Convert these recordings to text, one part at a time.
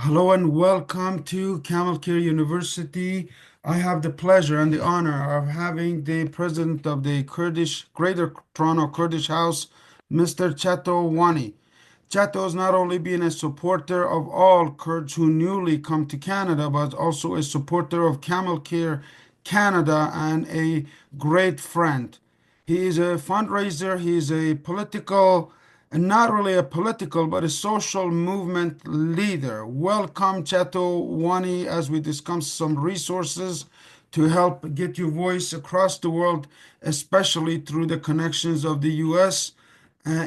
Hello and welcome to Camel Care University. I have the pleasure and the honor of having the president of the Greater Toronto Kurdish House, Mr. Chato Wani. Chato has not only been a supporter of all Kurds who newly come to Canada, but also a supporter of Camel Care Canada and a great friend. He is a fundraiser, he is a political, and not really a political, but a social movement leader. Welcome, Chato Wani, as we discuss some resources to help get your voice across the world, especially through the connections of the US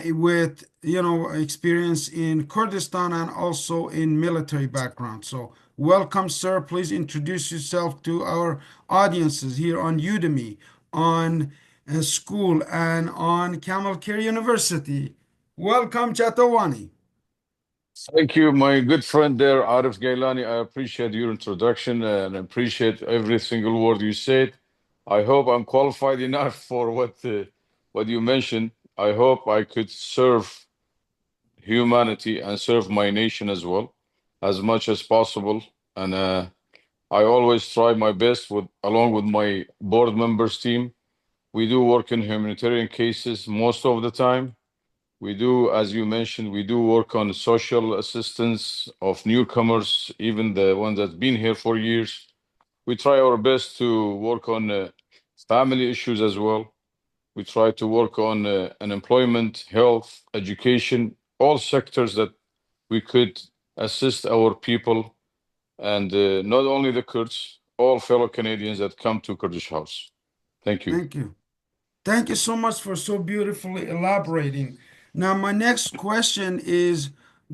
with experience in Kurdistan and also in military background. So welcome, sir. Please introduce yourself to our audiences here on Udemy, on school, and on Camel Care University. Welcome, Chatawani. Thank you, my good friend there, Arif Gilany. I appreciate your introduction and appreciate every single word you said. I hope I'm qualified enough for what you mentioned. I hope I could serve humanity and serve my nation as well as much as possible. And I always try my best with along with my board members team. We do work in humanitarian cases most of the time. We do, as you mentioned, we do work on social assistance of newcomers, even the ones that's been here for years. We try our best to work on family issues as well. We try to work on unemployment, health, education, all sectors that we could assist our people and not only the Kurds, all fellow Canadians that come to Kurdish House. Thank you. Thank you. Thank you so much for so beautifully elaborating. Now, my next question is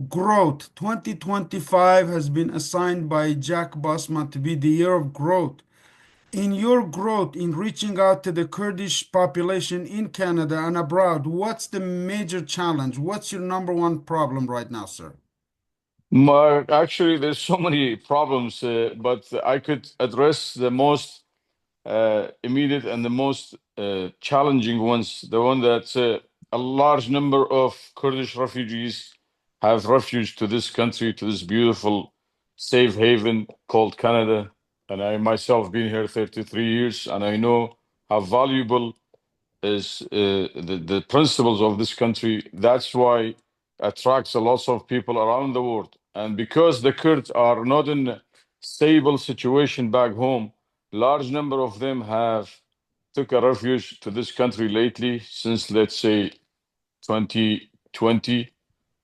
growth. 2025 has been assigned by Jack Bosma to be the year of growth. In your growth in reaching out to the Kurdish population in Canada and abroad, what's the major challenge? What's your number one problem right now, sir? Actually, there's so many problems, but I could address the most immediate and the most challenging ones. The one that a large number of Kurdish refugees have refuge to this country, to this beautiful safe haven called Canada. And I myself been here 33 years, and I know how valuable is the principles of this country. That's why attracts a lot of people around the world. And because the Kurds are not in a stable situation back home, large number of them have took a refuge to this country lately since, let's say, 2020,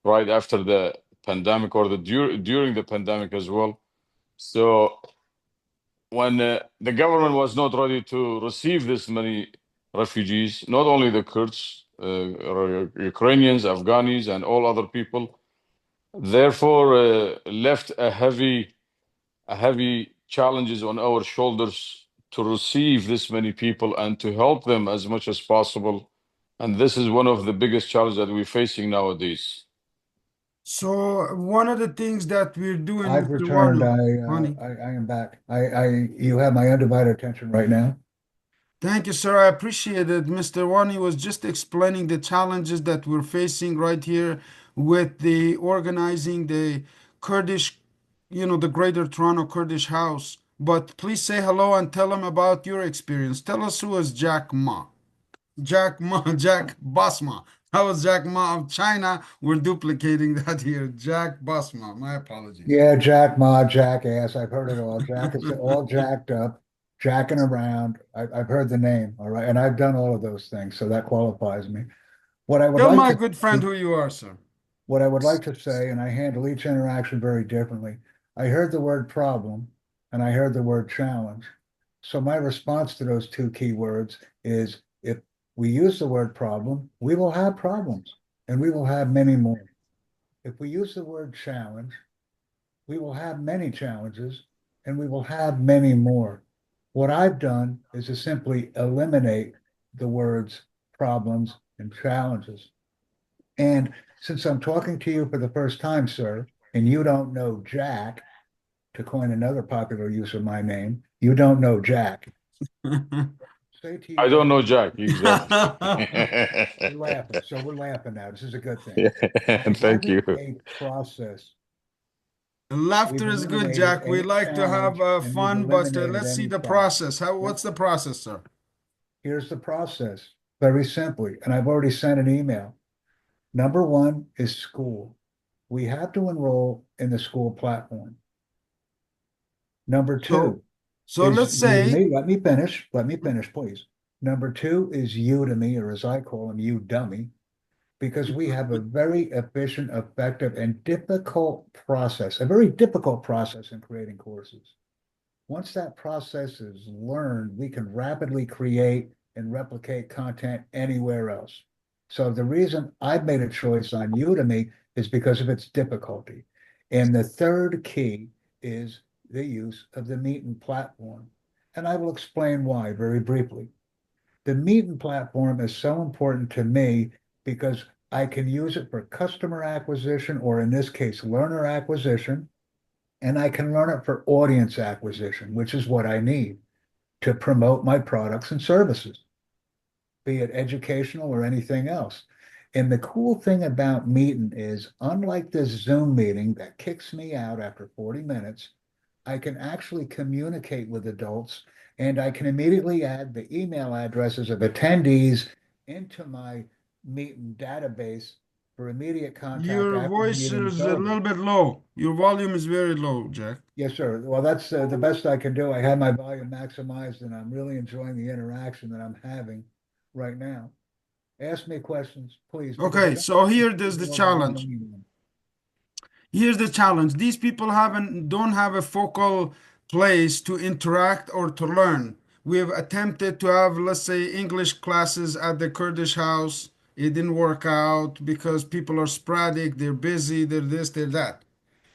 right after the pandemic or during the pandemic as well. So when the government was not ready to receive this many refugees, not only the Kurds, Ukrainians, Afghanis, and all other people, therefore left a heavy challenges on our shoulders to receive this many people and to help them as much as possible. And this is one of the biggest challenges that we're facing nowadays. So one of the things that we're doing, I've Mr. returned. Wani, Wani, I am back. You have my undivided attention right now. thank you, sir. I appreciate it. Mr. Wani was just explaining the challenges that we're facing right here with the organizing the Kurdish, the Greater Toronto Kurdish House. But please say hello and tell them about your experience. Tell us who is Jack Ma. Jack Ma, Jack Basma. That was Jack Ma of China. We're duplicating that here. Jack Basma. My apologies. Yeah, Jack Ma, jackass. I've heard it all. Jack is all jacked up, jacking around. I've heard the name, all right, and I've done all of those things, so that qualifies me. What I would Tell like my to good friend who you are, sir. what I would like to say, and I handle each interaction very differently. I heard the word problem, and I heard the word challenge. So my response to those two key words is if we use the word problem, we will have problems, and we will have many more. If we use the word challenge, we will have many challenges and we will have many more. What I've done is to simply eliminate the words problems and challenges. And since I'm talking to you for the first time, sir, and you don't know Jack, to coin another popular use of my name, you don't know Jack. Say to you I don't that know Jack, exactly. you're laughing. So we're laughing now. This is a good thing. I Thank you. wanted a process Laughter We've is good, eliminated Jack. We any like to have challenge and we've fun, but eliminated let's see any the problem. process. Yep. What's the process, sir? Here's the process, very simply, and I've already sent an email. Number one is school. We have to enroll in the school platform. Number So, two so is let's say Udemy. Let me finish. Let me finish, please. Number two is Udemy, or as I call them, you dummy, because we have a very efficient, effective, and difficult process, a very difficult process in creating courses. Once that process is learned, we can rapidly create and replicate content anywhere else. So the reason I've made a choice on Udemy is because of its difficulty. And the third key is the use of the Meetin platform. And I will explain why very briefly. The Meetin platform is so important to me because I can use it for customer acquisition, or in this case, learner acquisition, and I can run it for audience acquisition, which is what I need to promote my products and services, be it educational or anything else. And the cool thing about Meeting is, unlike this Zoom meeting that kicks me out after 40 minutes, I can actually communicate with adults and I can immediately add the email addresses of attendees into my Meeting database for immediate contact your after the voice meeting is is a over. little bit low. Your volume is very low, Jack. Yes, sir. Well, that's the best I can do. I have my volume maximized and I'm really enjoying the interaction that I'm having right now. Ask me questions, please, because I Okay, don't so want here to keep there's the you overwhelm challenge. anyone. Here's the challenge. These people don't have a focal place to interact or to learn. We have attempted to have, let's say, English classes at the Kurdish house. It didn't work out because people are sporadic, they're busy, they're this, they're that.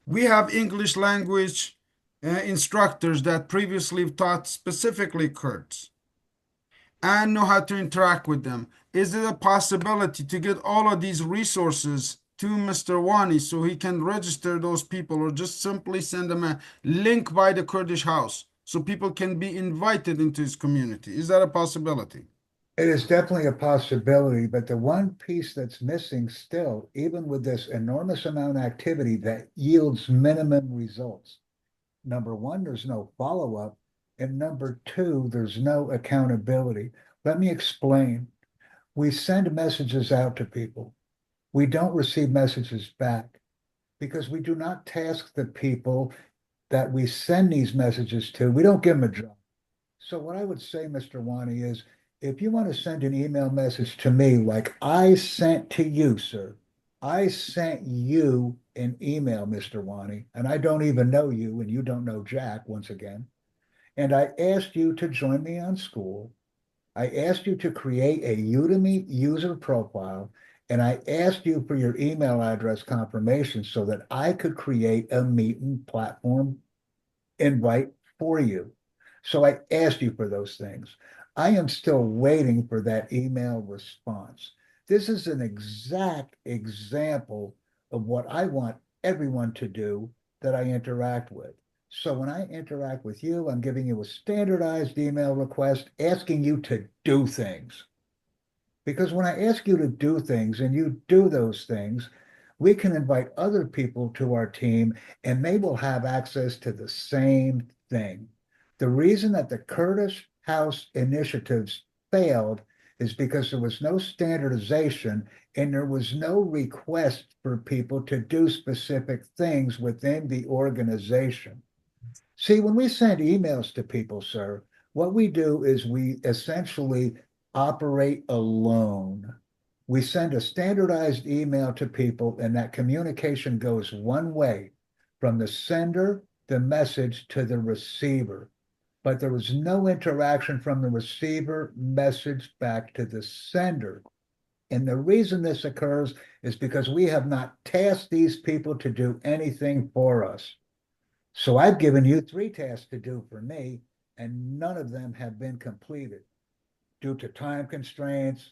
We have English language instructors that previously taught specifically Kurds and know how to interact with them. Is it a possibility to get all of these resources to Mr. Wani so he can register those people, or just simply send them a link by the Kurdish house so people can be invited into his community? Is that a possibility? It is definitely a possibility, but the one piece that's missing still, even with this enormous amount of activity that yields minimum results. Number one, there's no follow-up. And number two, there's no accountability. Let me explain. We send messages out to people. We don't receive messages back because we do not task the people that we send these messages to. We don't give them a job. So what I would say, Mr. Wani, is if you want to send an email message to me like I sent to you, sir, I sent you an email, Mr. Wani, and I don't even know you, and you don't know Jack, once again, and I asked you to join me on school. I asked you to create a Udemy user profile, and I asked you for your email address confirmation so that I could create a meeting platform invite for you. So I asked you for those things. I am still waiting for that email response. This is an exact example of what I want everyone to do that I interact with. So when I interact with you, I'm giving you a standardized email request asking you to do things. Because when I ask you to do things and you do those things, we can invite other people to our team and they will have access to the same thing. The reason that the Curtis House initiatives failed is because there was no standardization and there was no request for people to do specific things within the organization. See, when we send emails to people, sir, what we do is we essentially operate alone. We send a standardized email to people, and that communication goes one way from the sender, the message to the receiver. But there was no interaction from the receiver message back to the sender. And the reason this occurs is because we have not tasked these people to do anything for us. So I've given you three tasks to do for me, and none of them have been completed due to time constraints,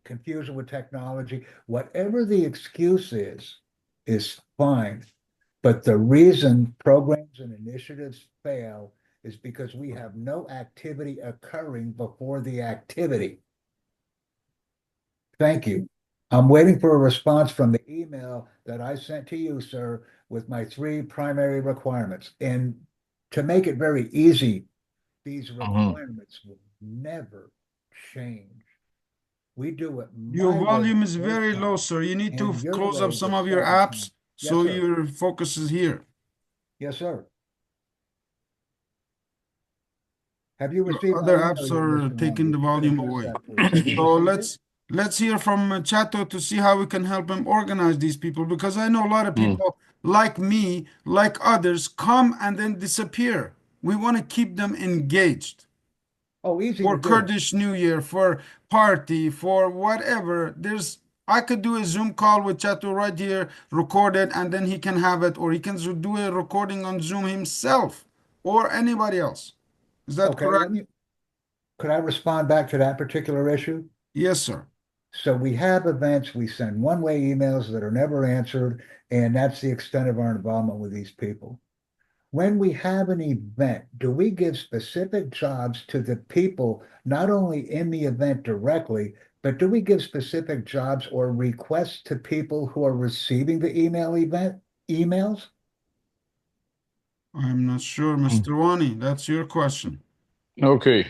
confusion with technology. Whatever the excuse is fine. But the reason programs and initiatives fail is because we have no activity occurring before the activity. Thank you. I'm waiting for a response from the email that I sent to you, sir, with my three primary requirements. And to make it very easy, these Mhm. requirements will never change. We do it Your my way volume is this very low, time sir. You need to and your close up way the some of your second time. apps Yes, so sir. your focus is here. Yes, sir. Have you Your received my other email apps yet, are Mr. taking Wani? the To volume address away. that, please. Have you So received it? let's hear from Chato to see how we can help him organize these people because I know a lot of Mm. people like me, like others, come and then disappear. We want to keep them engaged Oh, easy to for do. Kurdish New Year, for party, for whatever. I could do a Zoom call with Chato right here, record it, and then he can have it, or he can do a recording on Zoom himself or anybody else. Is that Okay, correct? could I respond back to that particular issue? Yes, sir. So we have events, we send one-way emails that are never answered, and that's the extent of our involvement with these people. When we have an event, do we give specific jobs to the people, not only in the event directly, but do we give specific jobs or requests to people who are receiving the emails? I'm not sure, Mr. Wani. That's your question. Okay,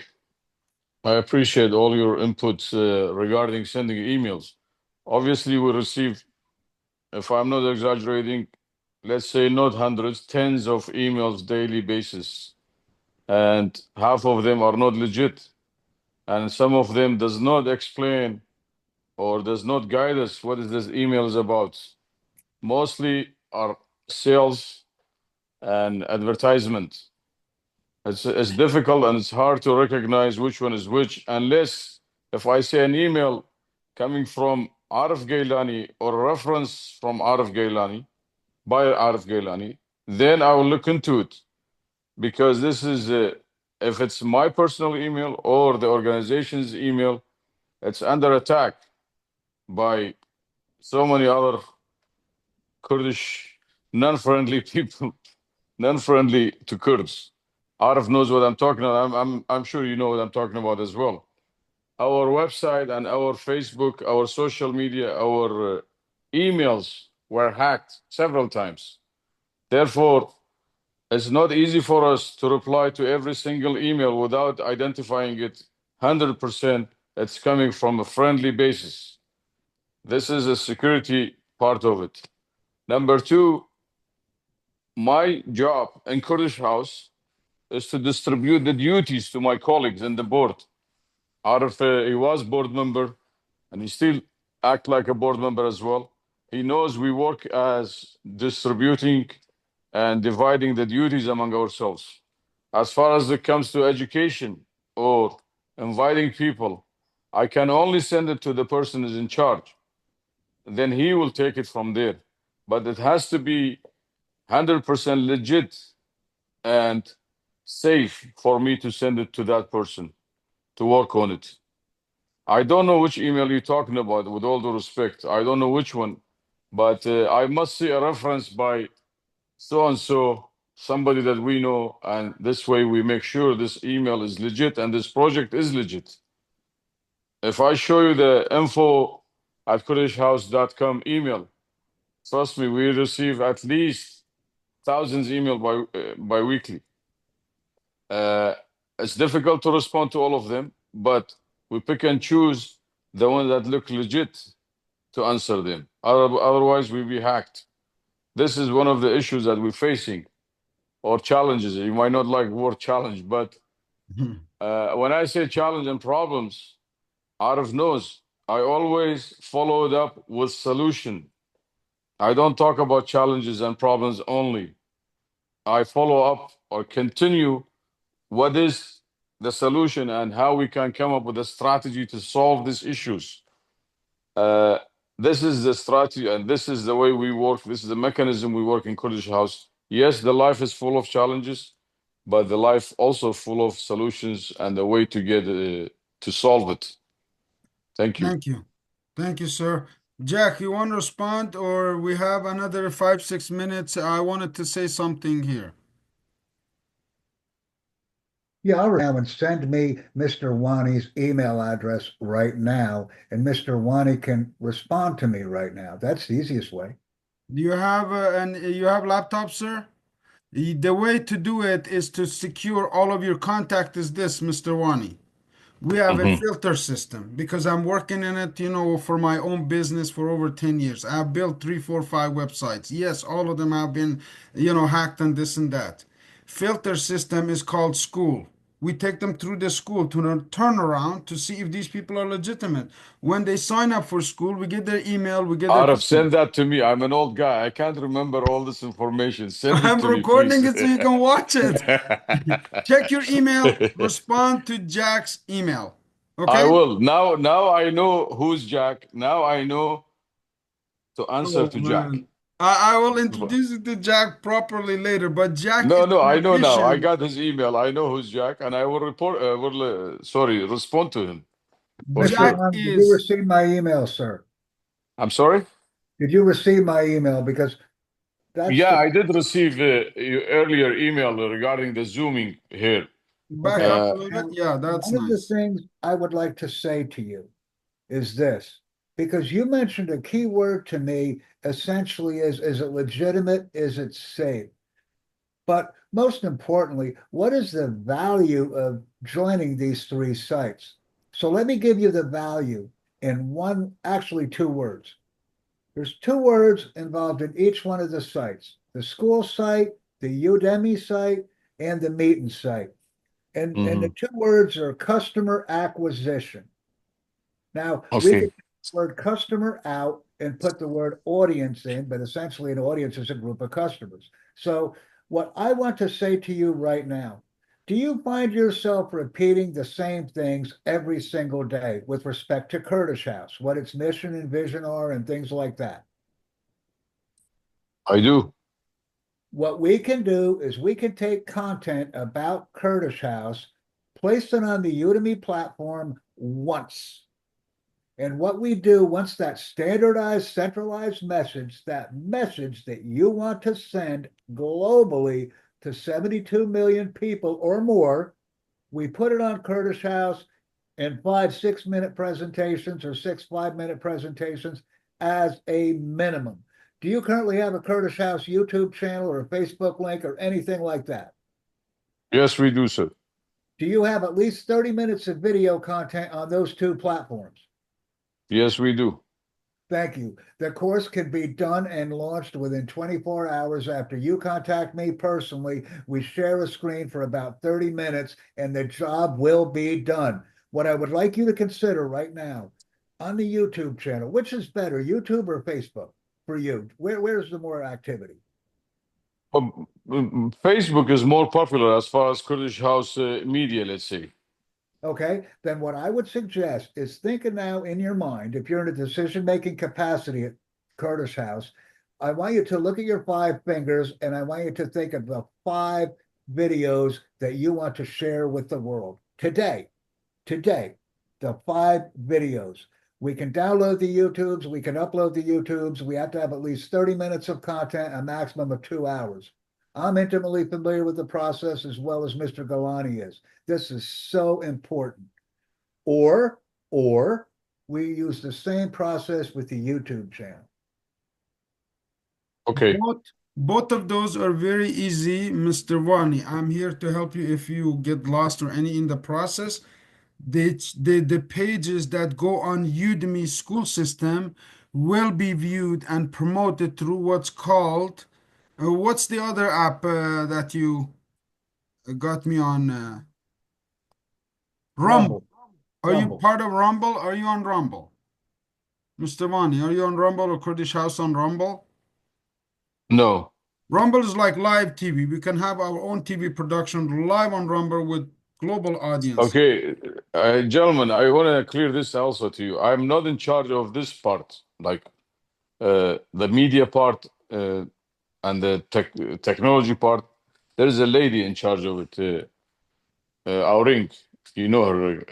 I appreciate all your inputs regarding sending emails. Obviously, we receive, if I'm not exaggerating, let's say not hundreds, tens of emails daily basis, and half of them are not legit, and some of them does not explain or does not guide us what is this email is about. Mostly are sales and advertisement. It's difficult and it's hard to recognize which one is which unless if I see an email coming from Arif Gailani or a reference from Arif Gailani by Arif Gailani, then I will look into it because this is if it's my personal email or the organization's email, it's under attack by so many other Kurdish non-friendly people, non-friendly to Kurds. Arif knows what I'm talking about. I'm sure you know what I'm talking about as well. Our website and our Facebook, our social media, our emails were hacked several times. Therefore, it's not easy for us to reply to every single email without identifying it 100% it's coming from a friendly basis. This is a security part of it. Number two, my job in Kurdish House is to distribute the duties to my colleagues in the board. Arif, he was board member, and he still act like a board member as well. He knows we work as distributing and dividing the duties among ourselves. As far as it comes to education or inviting people, I can only send it to the person who's in charge. Then he will take it from there. But it has to be 100% legit and safe for me to send it to that person to work on it. I don't know which email you're talking about, with all due respect. I don't know which one, but I must see a reference by so and so, somebody that we know, and this way we make sure this email is legit and this project is legit. If I show you the info at kurishhouse.com email, trust me, we receive at least thousands email by weekly. Uh, it's difficult to respond to all of them, but we pick and choose the ones that look legit to answer them. Otherwise, we'll be hacked. This is one of the issues that we're facing or challenges. You might not like the word challenge, but when I say challenge and problems, out of knows, I always follow it up with solution. I don't talk about challenges and problems only. I follow up or continue what is the solution and how we can come up with a strategy to solve these issues. Uh, this is the strategy and this is the way we work. This is the mechanism we work in Kurdish House. Yes, the life is full of challenges, but the life also full of solutions and a way to get to solve it. Thank you. Thank you. Thank you, sir. Jack, you want to respond, or we have another 5, 6 minutes? I wanted to say something here. Yeah, I'll now and send me Mr. Wani's email address right now, and Mr. Wani can respond to me right now. That's the easiest way. Do you have you have laptop, sir? The way to do it is to secure all of your contact is this, Mr. Wani. We have a Hmm. filter system because I'm working in it, for my own business for over 10 years. I've built three, four, five websites. Yes, all of them have been, hacked and this and that. Filter system is called school. We take them through the school to turn around to see if these people are legitimate. When they sign up for school, we get their email, we get their Arif, password. send that to me. I'm an old guy. I can't remember all this information. Send it I'm to me, please. recording it so you can watch it. Check your email, respond to Jack's email. I Okay? will. Now I know who's Jack. Now I know to answer Oh to Jack. man. I will introduce you to Jack properly later, but Jack is No, in I know now. I addition. got his email. I know who's Jack, and I will sorry, respond to him for Mr. Jack sure. Wani, did you is receive my email, sir? I'm sorry? Did you receive my email? Because that's Yeah, the I did receive your earlier email regarding the Zooming here. back okay. up Uh, a little bit. Now, Yeah, that's one of the nice. things I would like to say to you is this, because you mentioned a key word to me essentially is it legitimate? Is it safe? But most importantly, what is the value of joining these three sites? So let me give you the value in one, actually two words. There's two words involved in each one of the sites, the school site, the Udemy site, and the Meetin site. And the mhm. two words are customer acquisition. Now, we Okay. could take the word customer out and put the word audience in, but essentially an audience is a group of customers. So, what I want to say to you right now, do you find yourself repeating the same things every single day with respect to Kurdish House, what its mission and vision are, and things like that? I do. What we can do is we can take content about Kurdish House, place it on the Udemy platform once. And what we do once that standardized, centralized message, that message that you want to send globally to 72 million people or more, we put it on Kurdish House in 5 6 minute presentations or 5 minute presentations as a minimum. Do you currently have a Kurdish House YouTube channel or a Facebook link or anything like that? Yes, we do, sir. Do you have at least 30 minutes of video content on those two platforms? Yes, we do. Thank you. The course can be done and launched within 24 hours after you contact me personally. We share a screen for about 30 minutes and the job will be done. What I would like you to consider right now on the YouTube channel, which is better, YouTube or Facebook for you? Where's the more activity? Facebook is more popular as far as Kurdish House media, let's say. Okay, then what I would suggest is thinking now in your mind, if you're in a decision-making capacity at Curtis House, I want you to look at your five fingers and I want you to think of the five videos that you want to share with the world today, the five videos. We can download the YouTubes, we can upload the YouTubes. We have to have at least 30 minutes of content, a maximum of 2 hours. I'm intimately familiar with the process as well as Mr. Gilany is. This is so important. Or, or we use the same process with the YouTube channel. Okay. Both of those are very easy, Mr. Wani. I'm here to help you if you get lost or any in the process. The pages that go on Udemy school system will be viewed and promoted through what's called what's the other app that you got me on Rumble. Rumble, Are you Rumble. part of Rumble? Are you on Rumble? Mr. Wani, are you on Rumble or Kurdish House on Rumble? No. Rumble is like live TV. We can have our own TV production live on Rumble with global audience. Okay, gentlemen, I want to clear this also to you. I'm not in charge of this part, like the media part and the technology part. There is a lady in charge of it, Auring. You know her,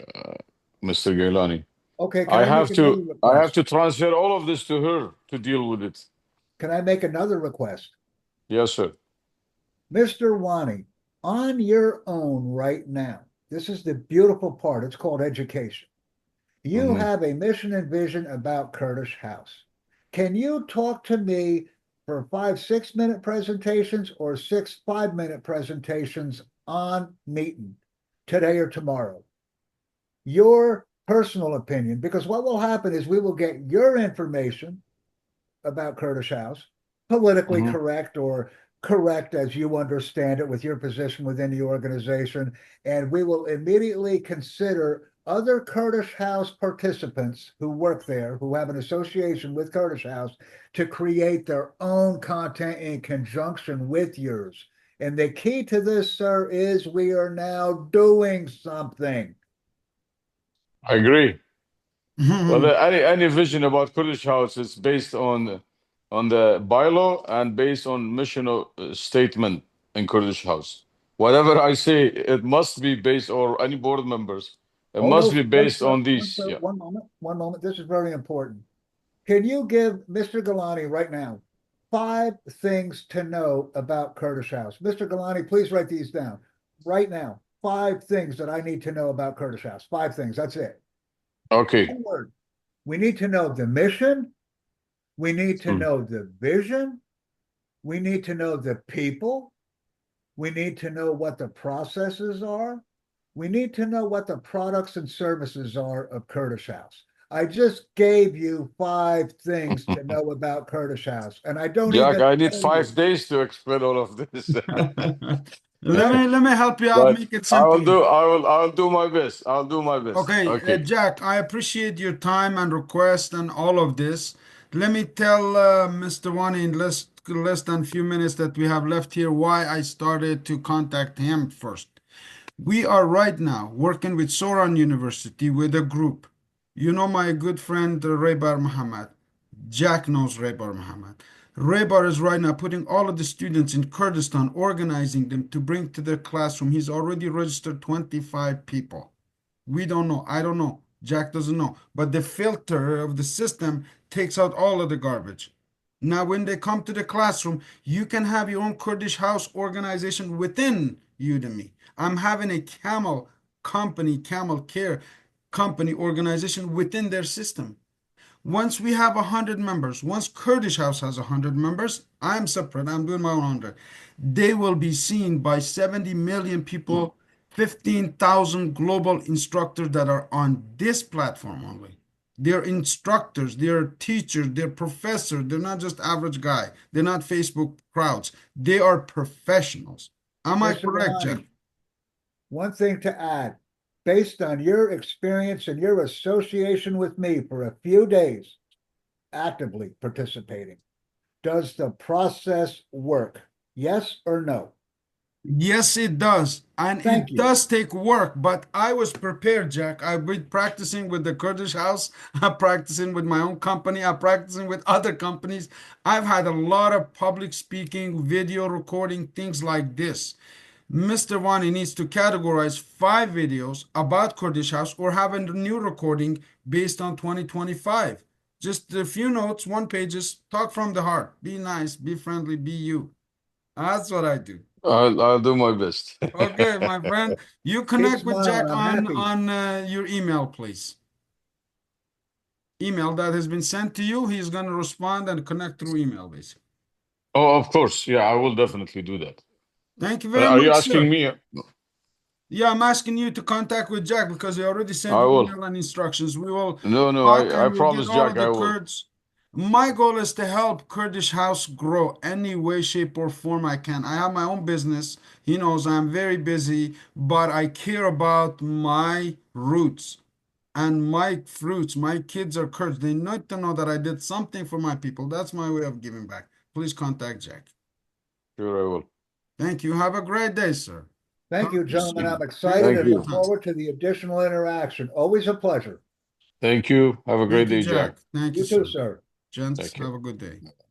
Mr. Gailani. Okay, can I make another I have request? to transfer all of this to her to deal with it. Can I make another request? Yes, sir. Mr. Wani, on your own right now, this is the beautiful part. It's called education. You Mhm. have a mission and vision about Curtis House. Can you talk to me for 5 6 minute presentations or 6 5 minute presentations on meeting today or tomorrow? Your personal opinion, because what will happen is we will get your information about Curtis House, politically Mhm. correct or correct as you understand it with your position within the organization, and we will immediately consider other Curtis House participants who work there, who have an association with Curtis House, to create their own content in conjunction with yours. And the key to this, sir, is we are now doing something. I agree. Well, Mhm. any vision about Kurdish House is based on the bylaw and based on mission statement in Kurdish House. Whatever I say, it must be based, or any board members, it Oh, no, must be no, based sir. on No, these. sir. Yeah. One moment. One moment. This is very important. Can you give Mr. Gilany right now 5 things to know about Curtis House? Mr. Gilany, please write these down right now. 5 things that I need to know about Curtis House. 5 things. That's it. Okay. One word. We need to know the mission. We need to Mm. know the vision. We need to know the people. We need to know what the processes are. We need to know what the products and services are of Curtis House. I just gave you 5 things to know about Curtis House, and I don't Jack, even I need owe you. 5 days to explain all of this. Let That's me let me help you out, But make it I will simple. do I will do my best. I'll do my best. Okay, Okay. Jack, I appreciate your time and request and all of this. Let me tell Mr. Wani in less than few minutes that we have left here why I started to contact him first. We are right now working with Soran University with a group. You know my good friend Raybar Muhammad. Jack knows Raybar Muhammad. Raybar is right now putting all of the students in Kurdistan, organizing them to bring to their classroom. He's already registered 25 people. We don't know. I don't know. Jack doesn't know. But the filter of the system takes out all of the garbage. Now, when they come to the classroom, you can have your own Kurdish house organization within Udemy. I'm having a Camel Care company organization within their system. Once we have 100 members, once Kurdish House has 100 members, I'm separate. I'm doing my own 100. They will be seen by 70 million people, 15,000 global instructors that are on this platform only. They're instructors, they're teachers, they're professors. They're not just average guy. They're not Facebook crowds. They are professionals. Am I Mr. correct, Jeff? Gilani. One thing to add, based on your experience and your association with me for a few days, actively participating, does the process work? Yes or no? Yes, it does. And Thank it you. does take work, but I was prepared, Jack. I've been practicing with the Kurdish house. I'm practicing with my own company. I'm practicing with other companies. I've had a lot of public speaking, video recording, things like this. Mr. Wani needs to categorize 5 videos about Kurdish house or have a new recording based on 2025. Just a few notes, one pages, talk from the heart. Be nice, be friendly, be you. That's what I do. I'll do my best. Okay, my friend, you Keep connect with smiling. Jack I'm on happy. your email, please. Email that has been sent to you. He's going to respond and connect through email, basically. Oh, of course. Yeah, I will definitely do that. Thank you very Are you much, asking sir. me? Yeah, I'm asking you to contact with Jack because he already sent I will. email and instructions. We will No, no, talk I and we'll get promise, all Jack, of the I will. Kurds. My goal is to help Kurdish house grow any way, shape, or form I can. I have my own business. He knows I'm very busy, but I care about my roots and my fruits. My kids are Kurds. They need to know that I did something for my people. That's my way of giving back. Please contact Jack. Sure, I will. Thank you. Have a great day, sir. Thank Talk you, to you gentlemen. I'm soon. Thank excited you Thank for and your look you. time. forward to the additional interaction. Always a pleasure. Thank you. Have a great Thank you, day, Jack. Jack. Thank you, You too, sir. sir. Gents, Take care. have a good day.